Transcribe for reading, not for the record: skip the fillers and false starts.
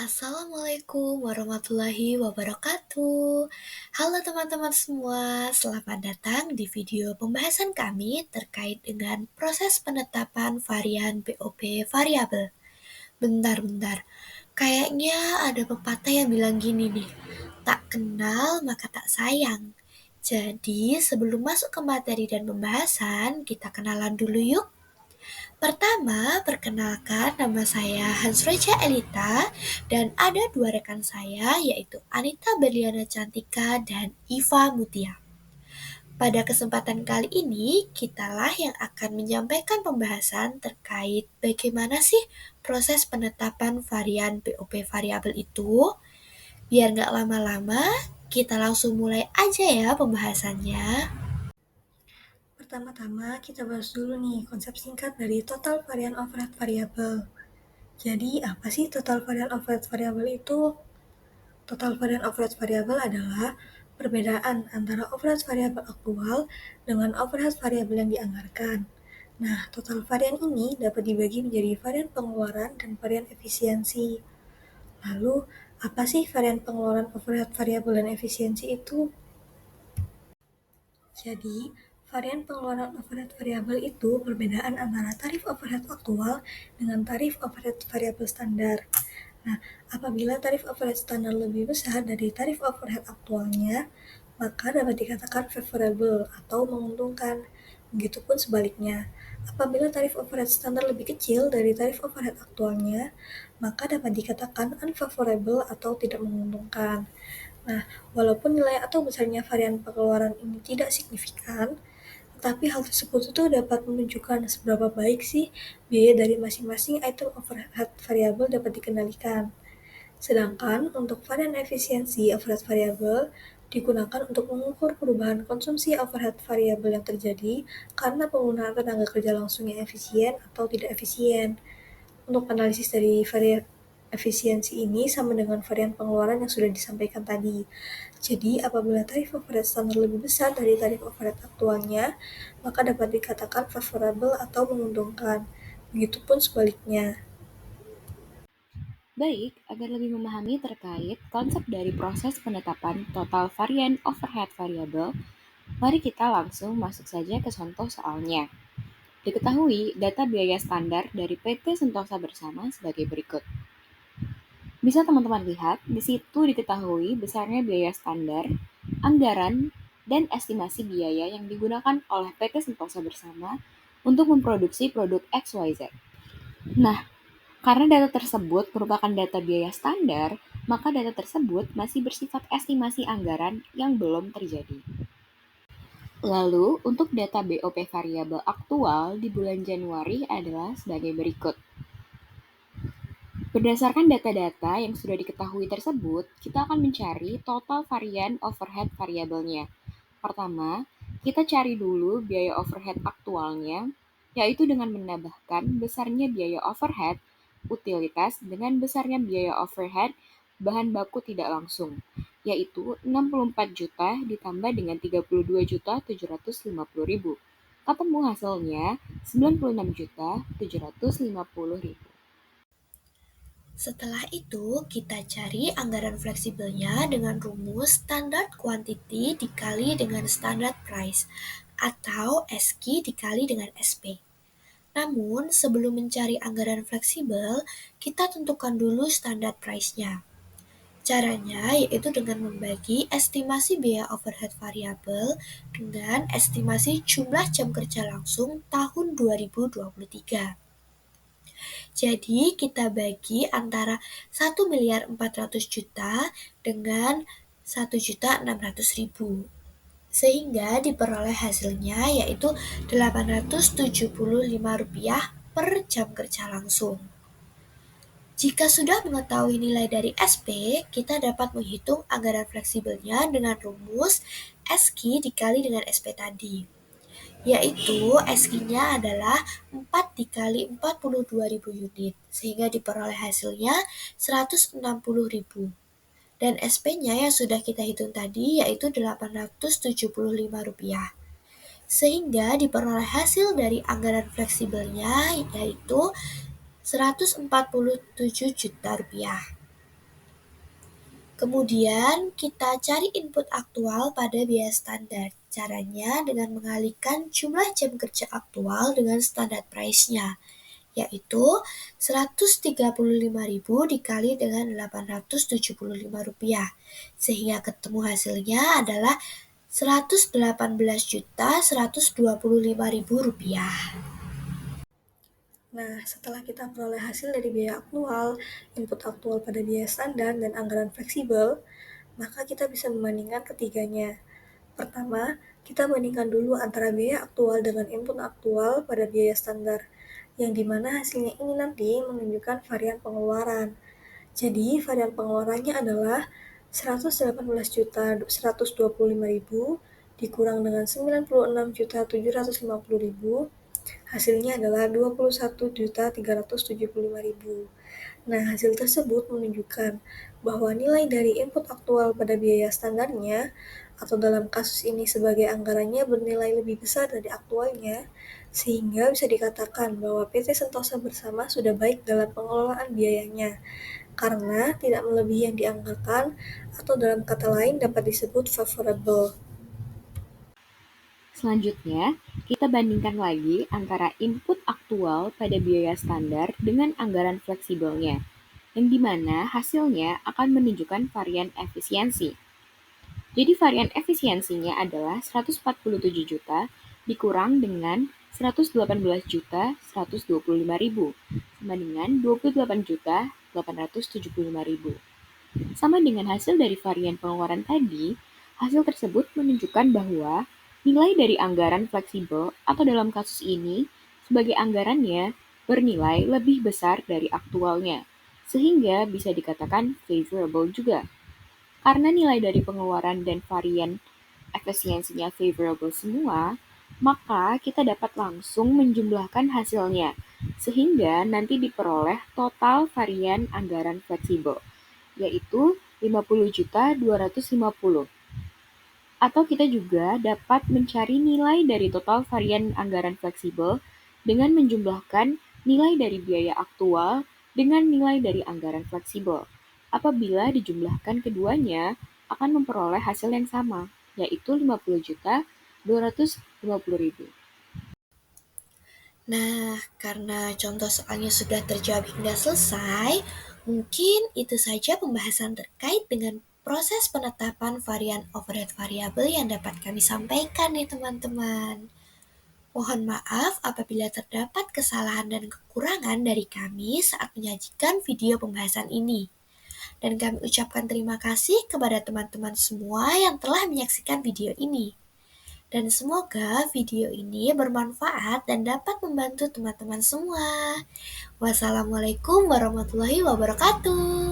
Assalamualaikum warahmatullahi wabarakatuh. Halo teman-teman semua, selamat datang di video pembahasan kami terkait dengan proses penetapan varian POP variabel. Bentar, kayaknya ada pepatah yang bilang gini nih, tak kenal maka tak sayang. Jadi sebelum masuk ke materi dan pembahasan, kita kenalan dulu yuk. Pertama, perkenalkan nama saya Hansroja Elita dan ada dua rekan saya yaitu Anita Berliana Cantika dan Iva Mutia. Pada kesempatan kali ini, kitalah yang akan menyampaikan pembahasan terkait bagaimana sih proses penetapan varian POP variabel itu. Biar nggak lama-lama, kita langsung mulai aja ya pembahasannya. Pertama-tama kita bahas dulu nih konsep singkat dari total varian overhead variable. Jadi apa sih total varian overhead variable itu? Total varian overhead variable adalah perbedaan antara overhead variable aktual dengan overhead variable yang dianggarkan. Nah, total varian ini dapat dibagi menjadi varian pengeluaran dan varian efisiensi. Lalu, apa sih varian pengeluaran overhead variable dan efisiensi itu? Jadi, varian pengeluaran overhead variabel itu perbedaan antara tarif overhead aktual dengan tarif overhead variabel standar. Nah, apabila tarif overhead standar lebih besar dari tarif overhead aktualnya, maka dapat dikatakan favorable atau menguntungkan. Begitupun sebaliknya, apabila tarif overhead standar lebih kecil dari tarif overhead aktualnya, maka dapat dikatakan unfavorable atau tidak menguntungkan. Nah, walaupun nilai atau besarnya varian pengeluaran ini tidak signifikan, tetapi hal tersebut itu dapat menunjukkan seberapa baik sih biaya dari masing-masing item overhead variabel dapat dikendalikan. Sedangkan untuk varian efisiensi overhead variabel digunakan untuk mengukur perubahan konsumsi overhead variabel yang terjadi karena penggunaan tenaga kerja langsung yang efisien atau tidak efisien. Untuk analisis dari varian efisiensi ini sama dengan varian pengeluaran yang sudah disampaikan tadi. Jadi, apabila tarif overhead standar lebih besar dari tarif overhead aktualnya, maka dapat dikatakan favorable atau menguntungkan. Begitupun sebaliknya. Baik, agar lebih memahami terkait konsep dari proses penetapan total varian overhead variable, mari kita langsung masuk saja ke contoh soalnya. Diketahui data biaya standar dari PT Sentosa Bersama sebagai berikut. Bisa teman-teman lihat, di situ diketahui besarnya biaya standar, anggaran, dan estimasi biaya yang digunakan oleh PT Sentosa Bersama untuk memproduksi produk XYZ. Nah, karena data tersebut merupakan data biaya standar, maka data tersebut masih bersifat estimasi anggaran yang belum terjadi. Lalu, untuk data BOP variabel aktual di bulan Januari adalah sebagai berikut. Berdasarkan data-data yang sudah diketahui tersebut, kita akan mencari total varian overhead variabelnya. Pertama, kita cari dulu biaya overhead aktualnya, yaitu dengan menambahkan besarnya biaya overhead utilitas dengan besarnya biaya overhead bahan baku tidak langsung, yaitu 64 juta ditambah dengan 32.750.000. Ketemu hasilnya 96.750.000. Setelah itu, kita cari anggaran fleksibelnya dengan rumus standard quantity dikali dengan standard price atau SQ dikali dengan SP. Namun, sebelum mencari anggaran fleksibel, kita tentukan dulu standard price-nya. Caranya yaitu dengan membagi estimasi biaya overhead variabel dengan estimasi jumlah jam kerja langsung tahun 2023. Jadi kita bagi antara 1.400.000.000 dengan 1.600.000. Sehingga diperoleh hasilnya yaitu Rp875 per jam kerja langsung. Jika sudah mengetahui nilai dari SP, kita dapat menghitung anggaran fleksibelnya dengan rumus SQ dikali dengan SP tadi, yaitu SQ-nya adalah 4 dikali 42.000 unit, sehingga diperoleh hasilnya 160.000. Dan SP-nya yang sudah kita hitung tadi yaitu Rp875. Sehingga diperoleh hasil dari anggaran fleksibelnya yaitu Rp147 juta. Kemudian kita cari input aktual pada biaya standar. Caranya dengan mengalihkan jumlah jam kerja aktual dengan standar price-nya, yaitu Rp135.000 dikali dengan Rp875, sehingga ketemu hasilnya adalah Rp118.125.000. Nah, setelah kita peroleh hasil dari biaya aktual, input aktual pada biaya standar, dan anggaran fleksibel, maka kita bisa membandingkan ketiganya. Pertama, kita bandingkan dulu antara biaya aktual dengan input aktual pada biaya standar, yang dimana hasilnya ini nanti menunjukkan varian pengeluaran. Jadi, varian pengeluarannya adalah Rp118.125.000 dikurang dengan Rp96.750.000, hasilnya adalah Rp21.375.000. Nah, hasil tersebut menunjukkan bahwa nilai dari input aktual pada biaya standarnya, atau dalam kasus ini sebagai anggarannya bernilai lebih besar dari aktualnya, sehingga bisa dikatakan bahwa PT Sentosa Bersama sudah baik dalam pengelolaan biayanya, karena tidak melebihi yang dianggarkan, atau dalam kata lain dapat disebut favorable. Selanjutnya, kita bandingkan lagi antara input aktual pada biaya standar dengan anggaran fleksibelnya, yang dimana hasilnya akan menunjukkan varian efisiensi. Jadi varian efisiensinya adalah 147 juta dikurang dengan 118.125.000 sama dengan 28.875.000. Sama dengan hasil dari varian pengeluaran tadi, hasil tersebut menunjukkan bahwa nilai dari anggaran fleksibel atau dalam kasus ini sebagai anggarannya bernilai lebih besar dari aktualnya, sehingga bisa dikatakan favorable juga. Karena nilai dari pengeluaran dan varian efisiensinya favorable semua, maka kita dapat langsung menjumlahkan hasilnya, sehingga nanti diperoleh total varian anggaran fleksibel, yaitu 50.250. Atau kita juga dapat mencari nilai dari total varian anggaran fleksibel dengan menjumlahkan nilai dari biaya aktual dengan nilai dari anggaran fleksibel. Apabila dijumlahkan keduanya, akan memperoleh hasil yang sama, yaitu 50.250.000. Nah, karena contoh soalnya sudah terjawab hingga selesai, mungkin itu saja pembahasan terkait dengan proses penetapan varian overhead variabel yang dapat kami sampaikan nih teman-teman. Mohon maaf apabila terdapat kesalahan dan kekurangan dari kami saat menyajikan video pembahasan ini. Dan kami ucapkan terima kasih kepada teman-teman semua yang telah menyaksikan video ini. Dan semoga video ini bermanfaat dan dapat membantu teman-teman semua. Wassalamualaikum warahmatullahi wabarakatuh.